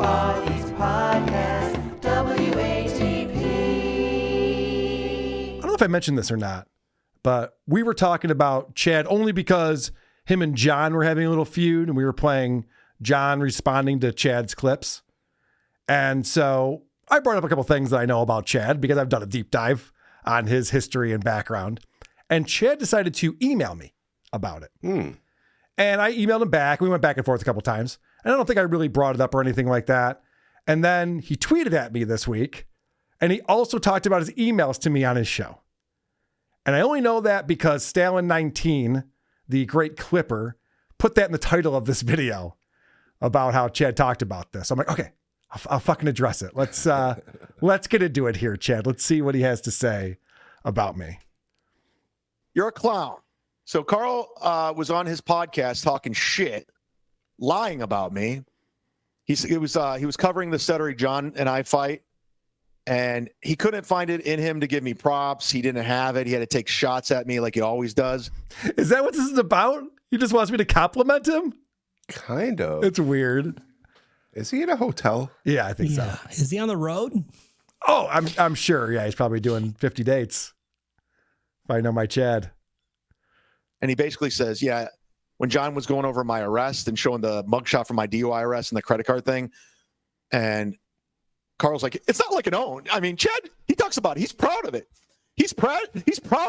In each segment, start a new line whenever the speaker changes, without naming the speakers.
Podcast, WATP.
I don't know if I mentioned this or not, but we were talking about Chad only because him and John were having a little feud, and we were playing John responding to Chad's clips. And so I brought up a couple things that I know about Chad because I've done a deep dive on his history and background. And Chad decided to email me about it. And I emailed him back. We went back and forth a couple times. And I don't think I really brought it up or anything like that. And then he tweeted at me this week. And he also talked about his emails to me on his show. And I only know that because Stalin19, the great clipper, put that in the title of this video about how Chad talked about this. I'm like, okay, I'll fucking address it. Let's get into it here, Chad. Let's see what he has to say about me.
You're a clown. So Carl was on his podcast talking shit, lying about me. He was covering the Cedric John and I fight, and he couldn't find it in him to give me props. He didn't have it. He had to take shots at me like he always does.
Is that what this is about? He just wants me to compliment him?
Kind of.
It's weird.
Is he in a hotel?
Yeah, I think so.
Is he on the road?
Oh, I'm sure. Yeah, he's probably doing 50 dates. If I know my Chad.
And he basically says, yeah, when John was going over my arrest and showing the mugshot from my DUI arrest and the credit card thing, and Carl's like, it's not like an own. I mean, Chad, he talks about it. He's proud of it. He's proud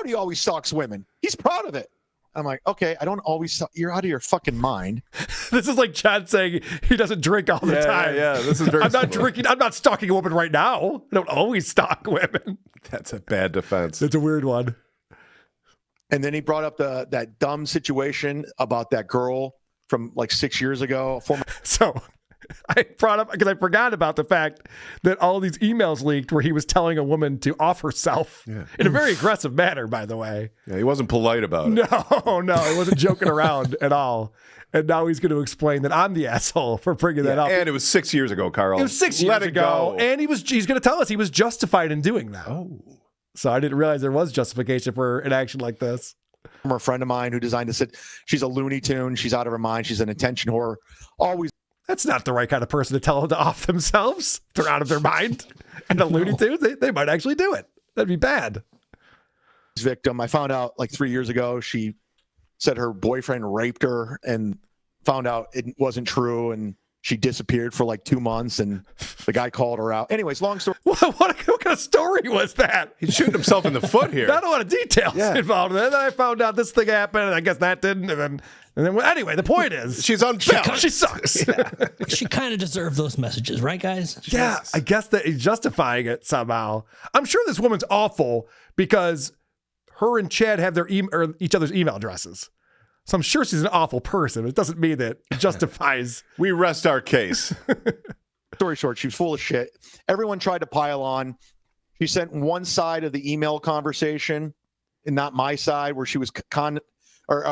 he always stalks women. He's proud of it. I'm like, okay, I don't always, you're out of your fucking mind.
This is like Chad saying he doesn't drink all the time.
Yeah, this is very
I'm not drinking. I'm not stalking a woman right now. I don't always stalk women.
That's a bad defense.
It's a weird one.
And then he brought up that dumb situation about that girl from like 6 years ago.
So I brought up, because I forgot about the fact that all these emails leaked where he was telling a woman to off herself in a very aggressive manner, by the way.
Yeah, he wasn't polite about it.
No, he wasn't joking around at all. And now he's going to explain that I'm the asshole for bringing that up.
And it was 6 years ago, Carl.
It was 6 years ago. And he's going to tell us he was justified in doing that.
Oh.
So I didn't realize there was justification for an action like this.
Former friend of mine who designed this. She's a Looney Tune. She's out of her mind. She's an attention whore. Always.
That's not the right kind of person to tell them to off themselves. They're out of their mind. And the Looney Tunes, they might actually do it. That'd be bad.
Victim. I found out like 3 years ago, she said her boyfriend raped her and found out it wasn't true. And she disappeared for like 2 months and the guy called her out. Anyways, long story.
What kind of story was that?
He's shooting himself in the foot here.
Not a lot of details involved in it. Then I found out this thing happened, and I guess that didn't. And then anyway, the point is,
she's on balance.
She sucks. Yeah.
She kind of deserved those messages, right, guys?
Yeah, I guess that he's justifying it somehow. I'm sure this woman's awful because her and Chad have their each other's email addresses. So I'm sure she's an awful person. It doesn't mean that it justifies.
We rest our case.
Story short, she was full of shit. Everyone tried to pile on. She sent one side of the email conversation and not my side, where she was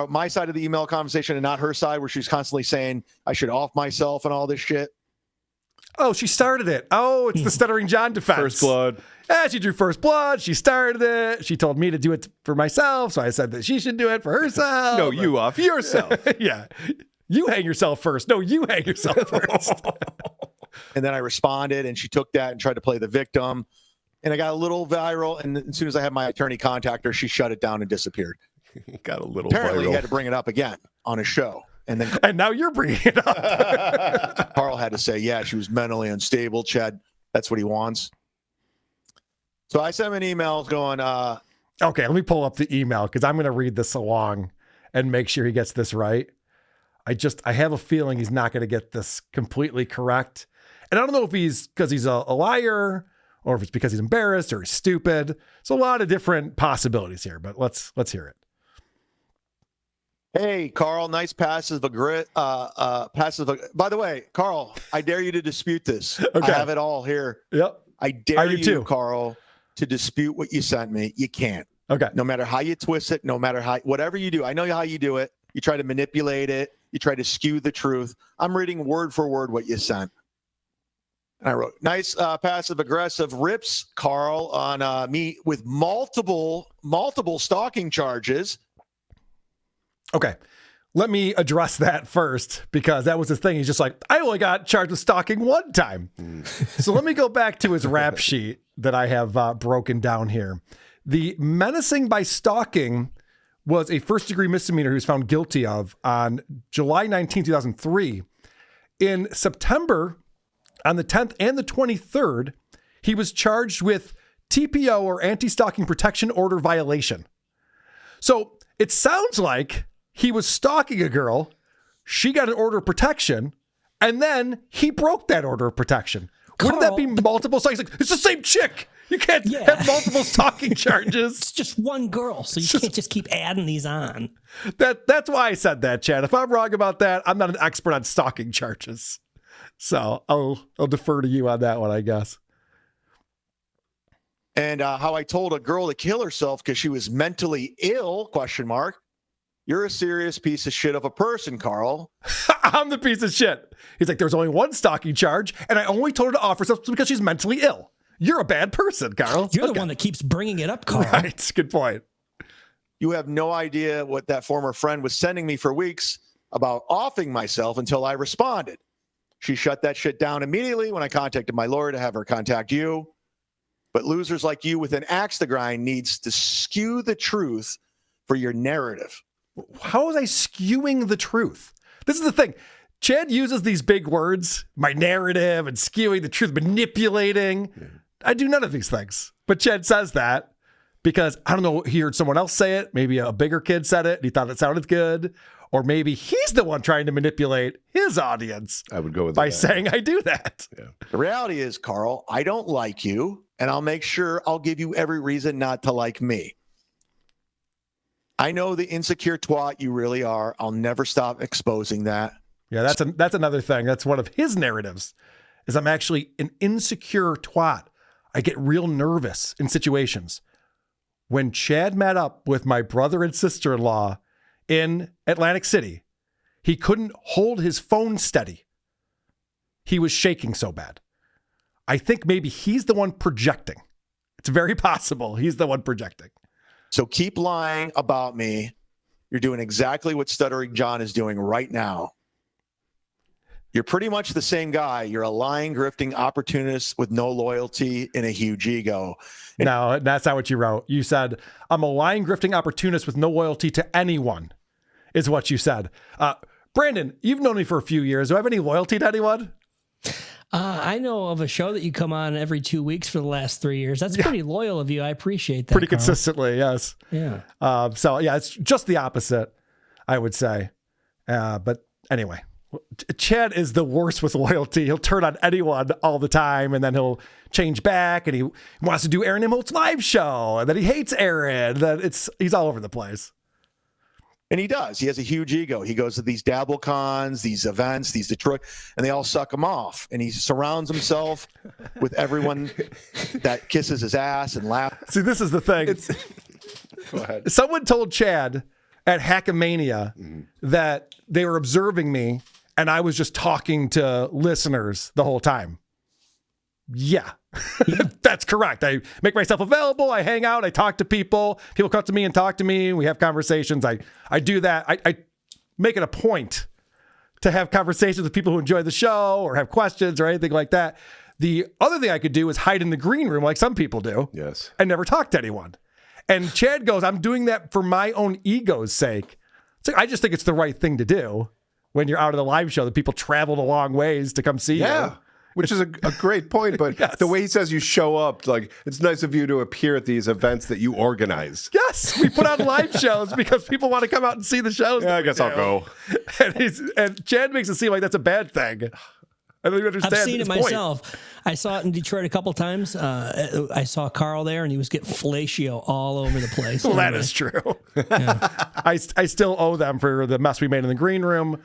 my side of the email conversation and not her side, where she was constantly saying I should off myself and all this shit.
Oh, she started it. Oh, it's the Stuttering John defense.
First blood.
Yeah, she drew first blood. She started it. She told me to do it for myself, so I said that she should do it for herself.
No, you off yourself.
Yeah. You hang yourself first. No, you hang yourself first.
And then I responded, and she took that and tried to play the victim. And I got a little viral, and as soon as I had my attorney contact her, she shut it down and disappeared.
Got a little
Apparently,
viral.
he had to bring it up again on his show.
And now you're bringing it up.
Carl had to say, yeah, she was mentally unstable. Chad, that's what he wants. So I sent him an email going,
okay, let me pull up the email because I'm going to read this along and make sure he gets this right. I have a feeling he's not going to get this completely correct. And I don't know if he's because he's a liar or if it's because he's embarrassed or he's stupid. There's a lot of different possibilities here, but let's hear it.
Hey, Carl, nice passive. By the way, Carl, I dare you to dispute this.
Okay.
I have it all here.
Yep.
I dare you,
too.
Carl, to dispute what you sent me. You can't.
Okay.
No matter how you twist it, no matter whatever you do. I know how you do it. You try to manipulate it. You try to skew the truth. I'm reading word for word what you sent. And I wrote, nice passive aggressive rips, Carl, on me with multiple stalking charges.
Okay. let me address that first, because that was the thing. He's just like, I only got charged with stalking one time. So let me go back to his rap sheet that I have broken down here. The menacing by stalking was a first-degree misdemeanor he was found guilty of on July 19, 2003. In September, on the 10th and the 23rd, he was charged with TPO, or anti-stalking protection order violation. So it sounds like he was stalking a girl, she got an order of protection, and then he broke that order of protection. Wouldn't that be multiple stalking? Like, it's the same chick. You can't have multiple stalking charges.
It's just one girl, so you can't just keep adding these on.
That's why I said that, Chad. If I'm wrong about that, I'm not an expert on stalking charges. So I'll defer to you on that one, I guess.
And how I told a girl to kill herself because she was mentally ill, ? You're a serious piece of shit of a person, Carl.
I'm the piece of shit. He's like, there's only one stalking charge, and I only told her to offer herself because she's mentally ill. You're a bad person, Carl.
You're the one that keeps bringing it up, Carl.
Right. Good point.
You have no idea what that former friend was sending me for weeks about offing myself until I responded. She shut that shit down immediately when I contacted my lawyer to have her contact you. But losers like you with an axe to grind needs to skew the truth for your narrative.
How was I skewing the truth? This is the thing. Chad uses these big words, my narrative and skewing the truth, manipulating. I do none of these things. But Chad says that because, I don't know, he heard someone else say it. Maybe a bigger kid said it and he thought it sounded good. Or maybe he's the one trying to manipulate his audience.
I would go with
by
that.
saying I do that.
Yeah.
The reality is, Carl, I don't like you, and I'll make sure I'll give you every reason not to like me. I know the insecure twat you really are. I'll never stop exposing that.
Yeah, that's another thing. That's one of his narratives, is I'm actually an insecure twat. I get real nervous in situations. When Chad met up with my brother and sister-in-law in Atlantic City, he couldn't hold his phone steady. He was shaking so bad. I think maybe he's the one projecting. It's very possible he's the one projecting.
So keep lying about me. You're doing exactly what Stuttering John is doing right now. You're pretty much the same guy. You're a lying, grifting opportunist with no loyalty and a huge ego.
No, that's not what you wrote. You said, I'm a lying, grifting opportunist with no loyalty to anyone, is what you said. BranDon, you've known me for a few years. Do I have any loyalty to anyone?
I know of a show that you come on every 2 weeks for the last 3 years. That's pretty loyal of you. I appreciate that.
Pretty
Carl.
consistently, yes.
Yeah.
So, yeah, it's just the opposite, I would say. But anyway, Chad is the worst with loyalty. He'll turn on anyone all the time, and then he'll change back, and he wants to do Aaron Imholt's live show, and then he hates Aaron. He's all over the place.
And he does. He has a huge ego. He goes to these dabble cons, these events, these Detroit, and they all suck him off. And he surrounds himself with everyone that kisses his ass and laughs.
See, this is the thing.
Go ahead.
Someone told Chad at Hackamania that they were observing me and I was just talking to listeners the whole time. Yeah, that's correct. I make myself available. I hang out. I talk to people. People come to me and talk to me. We have conversations. I do that. I make it a point to have conversations with people who enjoy the show or have questions or anything like that. The other thing I could do is hide in the green room like some people do.
Yes.
And never talk to anyone. And Chad goes, I'm doing that for my own ego's sake. So I just think it's the right thing to do when you're out of the live show, that people traveled a long ways to come see you.
Which is a great point, but
Yes.
the way he says you show up, like, it's nice of you to appear at these events that you organize.
Yes, we put on live shows because people want to come out and see the shows.
Yeah, I guess I'll go.
And Chad makes it seem like that's a bad thing. I don't even understand.
I've seen it
his point.
myself. I saw it in Detroit a couple times. I saw Carl there, and he was getting fellatio all over the place.
Well, that is true. I still owe them for the mess we made in the green room.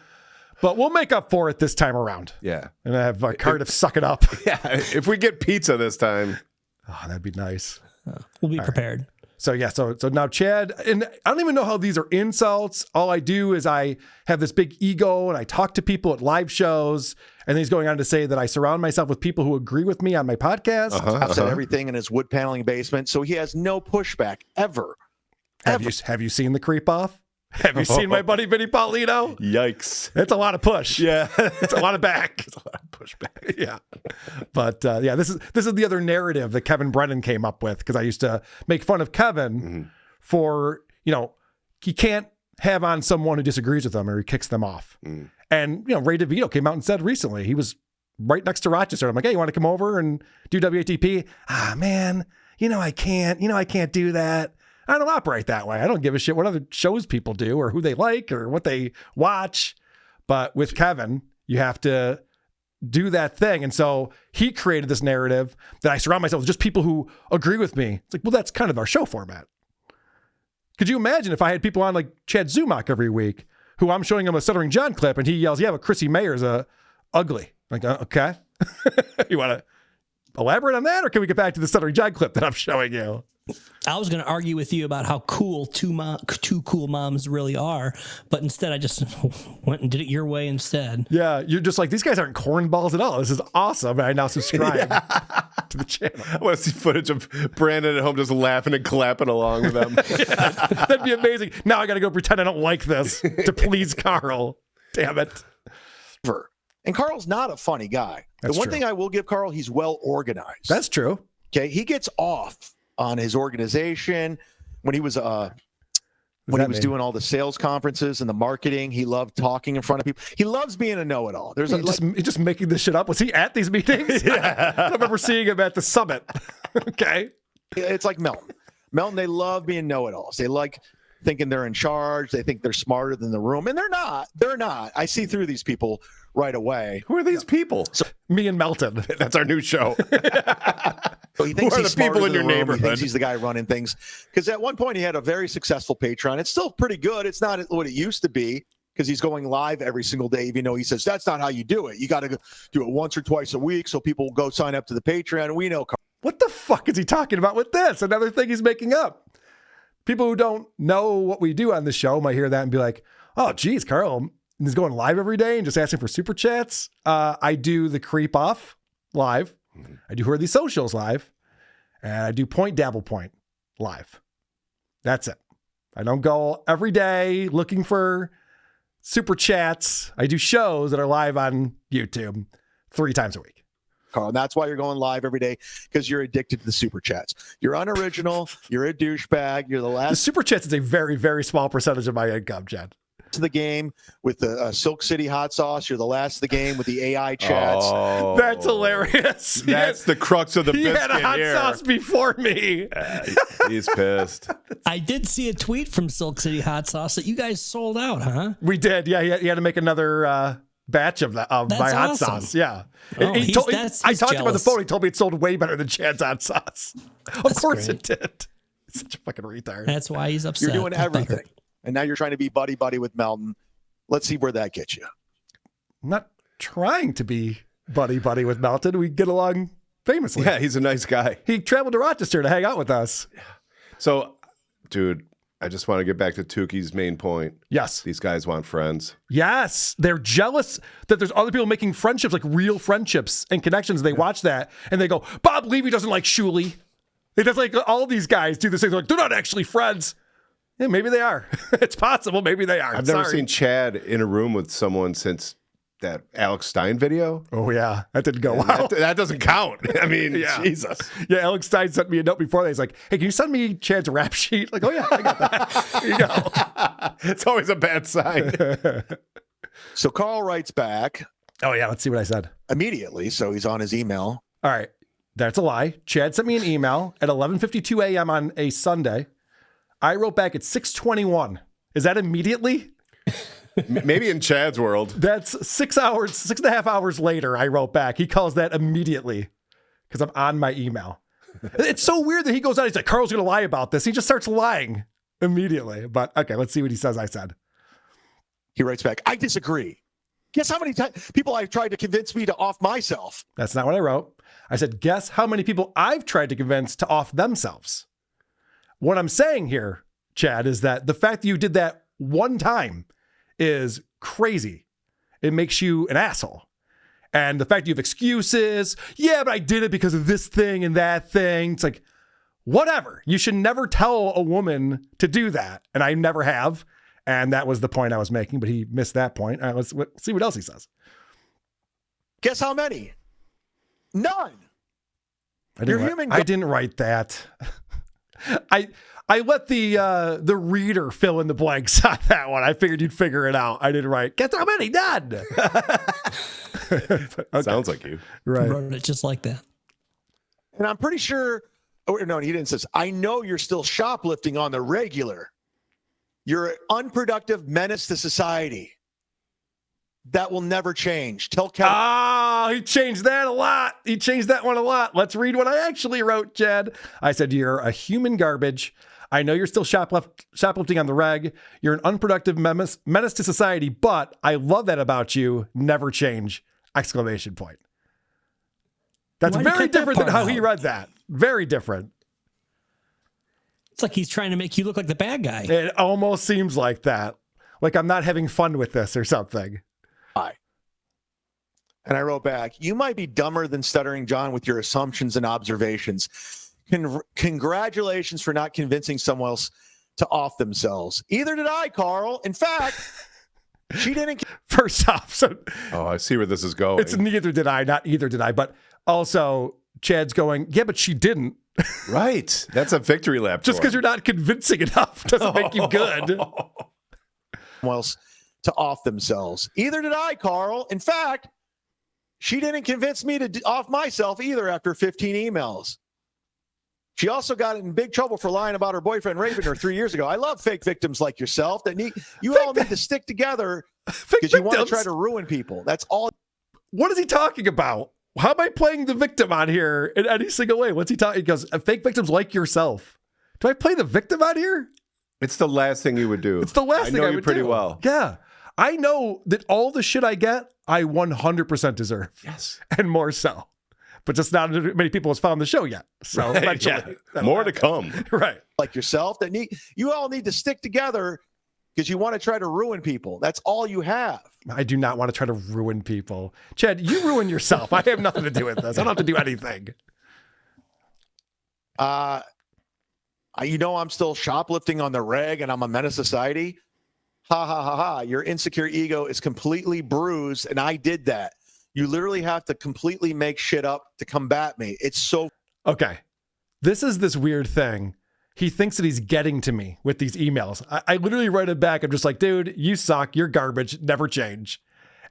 But we'll make up for it this time around.
Yeah.
And I have Cardiff suck it up.
Yeah. If we get pizza this time.
Oh, that'd be nice.
We'll be prepared.
So yeah, so now Chad, and I don't even know how these are insults. All I do is I have this big ego and I talk to people at live shows. And then he's going on to say that I surround myself with people who agree with me on my podcast.
I've said everything in his wood paneling basement, so he has no pushback ever.
Have you seen the creep off? Have you seen my buddy Vinny Paulino?
Yikes.
It's a lot of push.
Yeah.
It's a lot of back.
It's a lot of pushback.
Yeah. But yeah, this is the other narrative that Kevin Brennan came up with, because I used to make fun of Kevin for, he can't have on someone who disagrees with them or he kicks them off. And, Ray DeVito came out and said recently, he was right next to Rochester. I'm like, hey, you want to come over and do WATP? Ah, man, I can't do that. I don't operate that way. I don't give a shit what other shows people do or who they like or what they watch. But with Kevin, you have to do that thing. And so he created this narrative that I surround myself with just people who agree with me. It's like, well, that's kind of our show format. Could you imagine if I had people on like Chad Zumock every week who I'm showing him a Stuttering John clip and he yells, yeah, but Chrissy Mayer's ugly. Like, okay. You want to elaborate on that, or can we get back to the Stuttering John clip that I'm showing you?
I was going to argue with you about how cool two cool moms really are, but instead I just went and did it your way instead.
Yeah, you're just like, these guys aren't cornballs at all. This is awesome. And I now subscribe to the channel.
I want to see footage of BranDon at home just laughing and clapping along with them.
Yeah, that'd be amazing. Now I got to go pretend I don't like this to please Carl. Damn it.
And Carl's not a funny guy.
That's
the one
true.
thing I will give Carl, he's well organized.
That's true.
Okay, he gets off on his organization. When he was doing all the sales conferences and the marketing, he loved talking in front of people. He loves being a know-it-all. There's
He's just making this shit up. Was he at these meetings? Yeah. I remember seeing him at the summit. Okay.
It's like Melton. Melton, they love being know-it-alls. They like thinking they're in charge. They think they're smarter than the room, and they're not. They're not. I see through these people right away.
Who are these people?
So, me and Melton.
That's our new show.
So he thinks
Who are
he's
the people
smarter
in
than
your
the room. He
neighborhood?
thinks he's the guy running things. Because at one point he had a very successful Patreon. It's still pretty good. It's not what it used to be, because he's going live every single day, even though he says that's not how you do it. You got to do it once or twice a week so people will go sign up to the Patreon. And we know.
What the fuck is he talking about with this? Another thing he's making up. People who don't know what we do on the show might hear that and be like, oh, geez, Carl is going live every day and just asking for super chats. I do the Creep Off live. I do Who Are These Socials live. And I do Point Dabble Point live. That's it. I don't go every day looking for super chats. I do shows that are live on YouTube 3 times a week.
Carl, and that's why you're going live every day, because you're addicted to the super chats. You're unoriginal. You're a douchebag. You're the
The
last
super chats is a very, very small percentage of my income, Jed.
to the game with the Silk City hot sauce. You're the last of the game with the AI chats.
Oh,
That's hilarious.
That's the crux of the
He
biscuit
had a hot
here.
sauce before me.
He's pissed.
I did see a tweet from Silk City Hot Sauce that you guys sold out, huh?
We did. Yeah, he had to make another batch of that of
That's
my hot
awesome.
sauce. Yeah.
Oh,
I
he's
talked to him on the
jealous.
phone. He told me it sold way better than Chad's hot sauce. Of
That's
course
great.
it did. He's such a fucking retard.
That's why he's upset.
You're doing everything. And now you're trying to be buddy-buddy with Melton. Let's see where that gets you.
I'm not trying to be buddy-buddy with Melton. We get along famously.
Yeah, he's a nice guy.
He traveled to Rochester to hang out with us.
So, dude, I just want to get back to Tuki's main point.
Yes.
These guys want friends.
Yes. They're jealous that there's other people making friendships, like real friendships and connections. They watch that and they go, Bob Levy doesn't like Shuley. It does, like all these guys do this thing. They're like, they're not actually friends. Yeah, maybe they are. It's possible. Maybe they are.
I've never seen Chad in a room with someone since that Alex Stein video.
Oh, yeah. That didn't go well.
That doesn't count. I mean,
Yeah.
Jesus.
Yeah, Alex Stein sent me a note before that. He's like, hey, can you send me Chad's rap sheet? Like, oh, yeah, I got that. Here you go.
It's always a bad sign.
So Carl writes back
Oh, yeah. Let's see what I said.
immediately. So he's on his email.
All right. That's a lie. Chad sent me an email at 11:52 a.m. on a Sunday. I wrote back at 6:21. Is that immediately?
Maybe in Chad's world.
That's 6.5 hours later, I wrote back. He calls that immediately because I'm on my email. It's so weird that he goes out. He's like, Carl's going to lie about this. He just starts lying immediately. But okay, let's see what he says I said.
He writes back, I disagree. Guess how many people I've tried to convince me to off myself?
That's not what I wrote. I said, guess how many people I've tried to convince to off themselves. What I'm saying here, Chad, is that the fact that you did that one time is crazy. It makes you an asshole. And the fact that you have excuses, yeah, but I did it because of this thing and that thing. It's like, whatever. You should never tell a woman to do that. And I never have. And that was the point I was making, but he missed that point. Let's see what else he says.
Guess how many? None.
I didn't write that. I let the reader fill in the blanks on that one. I figured you'd figure it out. I didn't write. Guess how many? None. Okay.
Sounds like you.
Right.
Wrote it just like that.
And I'm pretty sure. Oh, no, he didn't say. I know you're still shoplifting on the regular. You're an unproductive menace to society. That will never change. Tell Kevin.
Oh, he changed that a lot. He changed that one a lot. Let's read what I actually wrote, Chad. I said, you're a human garbage. I know you're still shoplifting on the reg. You're an unproductive menace to society, but I love that about you. Never change! Exclamation point. That's
Why'd you
very
cut that
different than
part
how he
out?
read that. Very different.
It's like he's trying to make you look like the bad guy.
It almost seems like that. Like I'm not having fun with this or something.
And I wrote back, you might be dumber than Stuttering John with your assumptions and observations. Congratulations for not convincing someone else to off themselves. Either did I, Carl. In fact, she didn't.
First off, so
Oh, I see where this is going.
it's neither did I, not either did I. But also, Chad's going, yeah, but she didn't.
Right. That's a victory lap.
Just because you're not convincing enough doesn't make you good.
else to off themselves. Either did I, Carl. In fact, she didn't convince me to off myself either after 15 emails. She also got in big trouble for lying about her boyfriend raping her 3 years ago. I love fake victims like yourself that you all need to stick together because you want to try to ruin people. That's all.
What is he talking about? How am I playing the victim on here in any single way? What's he talking? He goes, fake victims like yourself. Do I play the victim on here?
It's the last thing you would do.
It's the last thing I
know you
would
pretty
do.
well.
Yeah. I know that all the shit I get, I 100% deserve.
Yes.
And more so. But just not many people has found the show yet. So
Right,
eventually,
yeah. More to come.
Right.
like yourself that you all need to stick together because you want to try to ruin people. That's all you have.
I do not want to try to ruin people. Chad, you ruin yourself. I have nothing to do with this. I don't have to do anything.
I'm still shoplifting on the reg and I'm a menace to society. Ha ha ha ha. Your insecure ego is completely bruised and I did that. You literally have to completely make shit up to combat me. It's so.
Okay. This is this weird thing. He thinks that he's getting to me with these emails. I literally write it back. I'm just like, dude, you suck. You're garbage. Never change.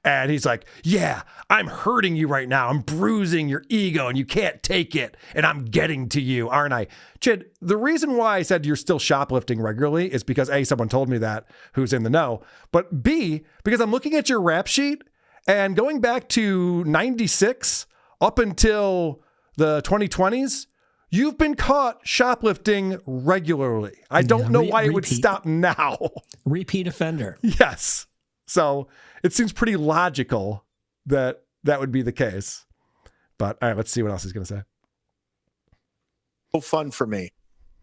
And he's like, yeah, I'm hurting you right now. I'm bruising your ego and you can't take it. And I'm getting to you, aren't I? Chad, the reason why I said you're still shoplifting regularly is because A, someone told me that who's in the know. But B, because I'm looking at your rap sheet and going back to 96 up until the 2020s, you've been caught shoplifting regularly. I don't know why it would stop now.
Repeat offender.
Yes. So it seems pretty logical that that would be the case. But all right, let's see what else he's going to say.
So fun for me.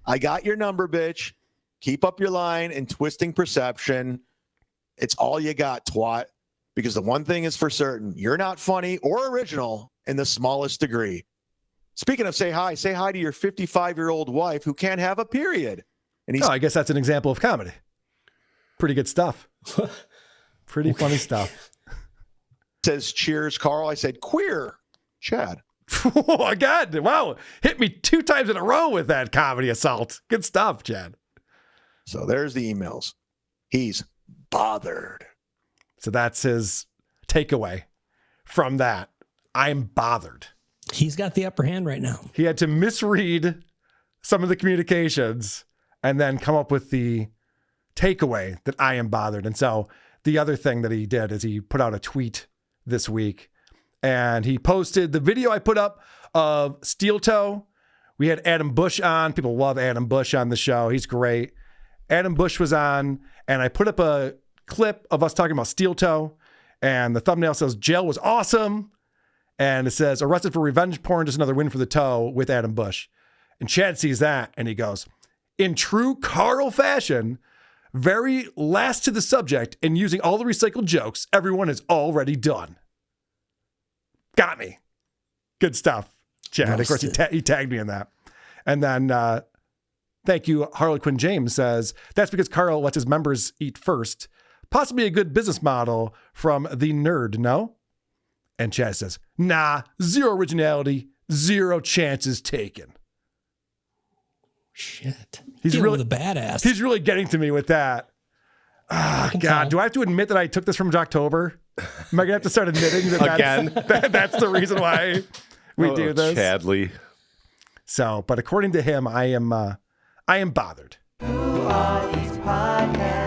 I got your number, bitch. Keep up your line and twisting perception. It's all you got, twat. Because the one thing is for certain, you're not funny or original in the smallest degree. Speaking of say hi to your 55-year-old wife who can't have a period. And he's
I guess that's an example of comedy. Pretty good stuff. Pretty funny stuff.
says, cheers, Carl. I said, queer, Chad.
Again, wow. Hit me 2 times in a row with that comedy assault. Good stuff, Chad.
So there's the emails. He's bothered.
So that's his takeaway from that. I'm bothered.
He's got the upper hand right now.
He had to misread some of the communications and then come up with the takeaway that I am bothered. And so the other thing that he did is he put out a tweet this week and he posted the video I put up of Steel Toe. We had Adam Bush on. People love Adam Bush on the show. He's great. Adam Bush was on and I put up a clip of us talking about Steel Toe and the thumbnail says jail was awesome. And it says, arrested for revenge porn, just another win for the toe with Adam Bush. And Chad sees that and he goes, in true Carl fashion, very last to the subject and using all the recycled jokes everyone has already done. Got me. Good stuff, Chad. Of course, he tagged me in that. And then Thank you, Harlequin James says, that's because Carl lets his members eat first. Possibly a good business model from the nerd, no? And Chad says, nah, zero originality, zero chances taken.
Shit.
He's really
the badass.
He's really getting to me with that. Ah, God,
tell.
do I have to admit that I took this from October? Am I going to have to start admitting that
Again?
that's the reason why we do this?
Chadley.
So, but according to him, I am bothered.
Who are these podcasts?